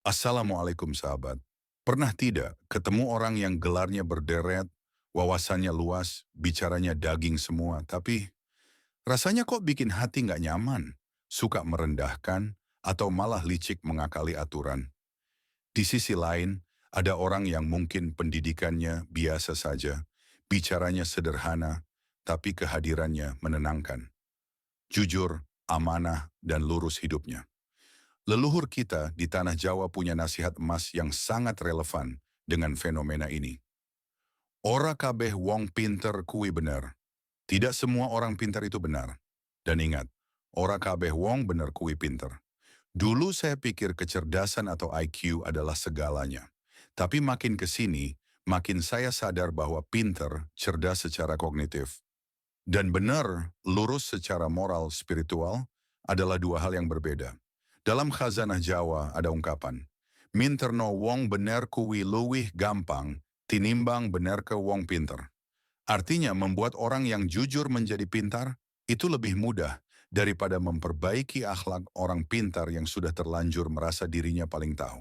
Assalamualaikum sahabat. Pernah tidak ketemu orang yang gelarnya berderet, wawasannya luas, bicaranya daging semua, tapi rasanya kok bikin hati nggak nyaman, suka merendahkan, atau malah licik mengakali aturan. Di sisi lain, ada orang yang mungkin pendidikannya biasa saja, bicaranya sederhana, tapi kehadirannya menenangkan. Jujur, amanah, dan lurus hidupnya. Leluhur kita di tanah Jawa punya nasihat emas yang sangat relevan dengan fenomena ini. Ora kabeh wong pinter kui bener. Tidak semua orang pintar itu benar. Dan ingat, ora kabeh wong bener kui pinter. Dulu saya pikir kecerdasan atau IQ adalah segalanya. Tapi makin ke sini, makin saya sadar bahwa pinter, cerdas secara kognitif. Dan benar, lurus secara moral spiritual adalah dua hal yang berbeda. Dalam khazanah Jawa ada ungkapan, minterno wong bener kuwi luwih gampang, tinimbang bener ke wong pinter. Artinya membuat orang yang jujur menjadi pintar, itu lebih mudah daripada memperbaiki akhlak orang pintar yang sudah terlanjur merasa dirinya paling tahu.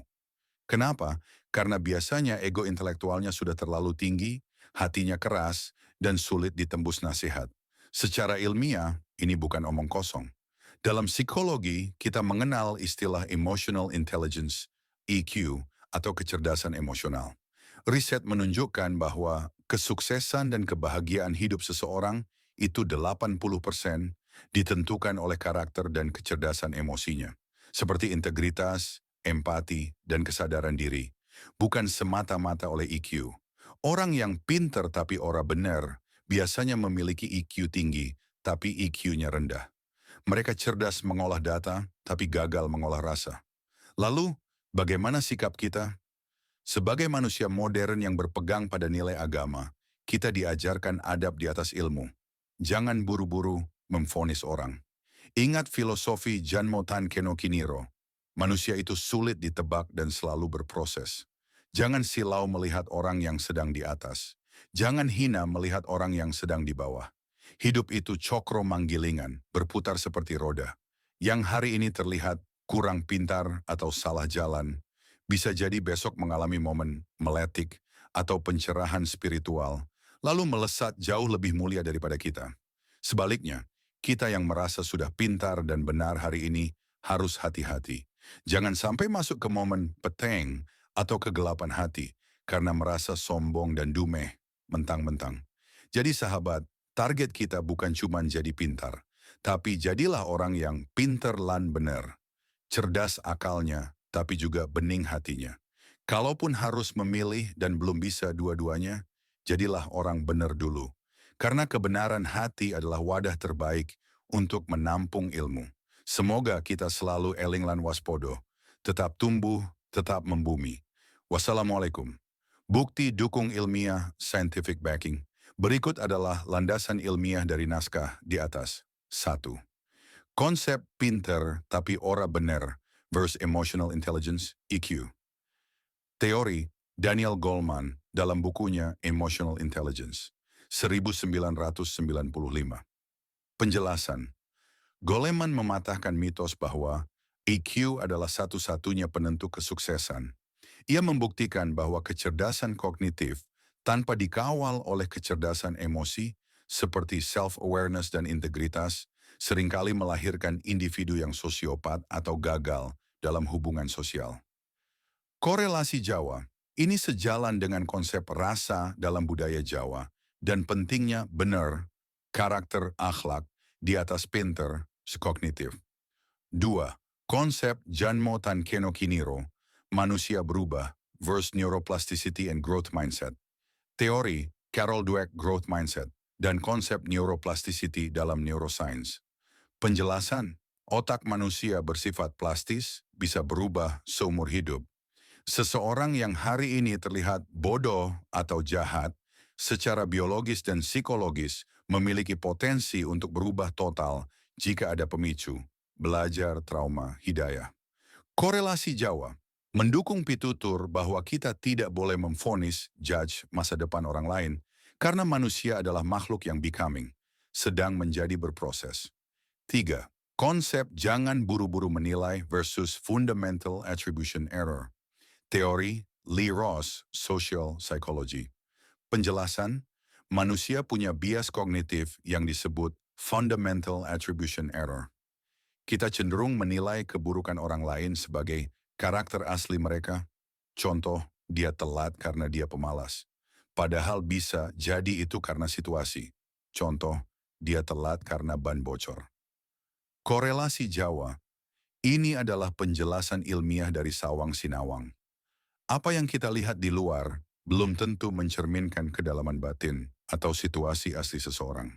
Kenapa? Karena biasanya ego intelektualnya sudah terlalu tinggi, hatinya keras, dan sulit ditembus nasihat. Secara ilmiah, ini bukan omong kosong. Dalam psikologi, kita mengenal istilah emotional intelligence, EQ, atau kecerdasan emosional. Riset menunjukkan bahwa kesuksesan dan kebahagiaan hidup seseorang itu 80% ditentukan oleh karakter dan kecerdasan emosinya, seperti integritas, empati, dan kesadaran diri, bukan semata-mata oleh EQ. Orang yang pinter tapi ora benar biasanya memiliki EQ tinggi, tapi EQ-nya rendah. Mereka cerdas mengolah data, tapi gagal mengolah rasa. Lalu, bagaimana sikap kita? Sebagai manusia modern yang berpegang pada nilai agama, kita diajarkan adab di atas ilmu. Jangan buru-buru memvonis orang. Ingat filosofi Janmo Tankeno Kiniro. Manusia itu sulit ditebak dan selalu berproses. Jangan silau melihat orang yang sedang di atas. Jangan hina melihat orang yang sedang di bawah. Hidup itu cokro manggilingan, berputar seperti roda. Yang hari ini terlihat kurang pintar atau salah jalan, bisa jadi besok mengalami momen meletik atau pencerahan spiritual, lalu melesat jauh lebih mulia daripada kita. Sebaliknya, kita yang merasa sudah pintar dan benar hari ini harus hati-hati. Jangan sampai masuk ke momen peteng atau kegelapan hati karena merasa sombong dan dumeh mentang-mentang. Jadi sahabat, target kita bukan cuma jadi pintar, tapi jadilah orang yang pintar lan benar. Cerdas akalnya, tapi juga bening hatinya. Kalaupun harus memilih dan belum bisa dua-duanya, jadilah orang benar dulu. Karena kebenaran hati adalah wadah terbaik untuk menampung ilmu. Semoga kita selalu eling lan waspodo, tetap tumbuh, tetap membumi. Wassalamualaikum. Bukti dukung ilmiah, scientific backing. Berikut adalah landasan ilmiah dari naskah di atas. 1. Konsep pinter tapi ora bener versus emotional intelligence, EQ. Teori Daniel Goleman dalam bukunya Emotional Intelligence, 1995. Penjelasan. Goleman mematahkan mitos bahwa EQ adalah satu-satunya penentu kesuksesan. Ia membuktikan bahwa kecerdasan kognitif tanpa dikawal oleh kecerdasan emosi seperti self-awareness dan integritas seringkali melahirkan individu yang sosiopat atau gagal dalam hubungan sosial. Korelasi Jawa ini sejalan dengan konsep rasa dalam budaya Jawa dan pentingnya benar, karakter akhlak di atas pinter, kognitif. 2. Konsep Janmo Tankeno Kiniro, manusia berubah versus neuroplasticity and growth mindset. Teori Carol Dweck growth mindset dan konsep neuroplasticity dalam neuroscience. Penjelasan, otak manusia bersifat plastis, bisa berubah seumur hidup. Seseorang yang hari ini terlihat bodoh atau jahat, secara biologis dan psikologis memiliki potensi untuk berubah total jika ada pemicu, belajar, trauma, hidayah. Korelasi Jawa mendukung pitutur bahwa kita tidak boleh memvonis, judge masa depan orang lain, karena manusia adalah makhluk yang becoming, sedang menjadi berproses. 3. Konsep jangan buru-buru menilai versus fundamental attribution error. Teori Lee Ross Social Psychology. Penjelasan, manusia punya bias kognitif yang disebut fundamental attribution error. Kita cenderung menilai keburukan orang lain sebagai karakter asli mereka. Contoh, dia telat karena dia pemalas. Padahal bisa jadi itu karena situasi. Contoh, dia telat karena ban bocor. Korelasi Jawa, ini adalah penjelasan ilmiah dari Sawang Sinawang. Apa yang kita lihat di luar belum tentu mencerminkan kedalaman batin atau situasi asli seseorang.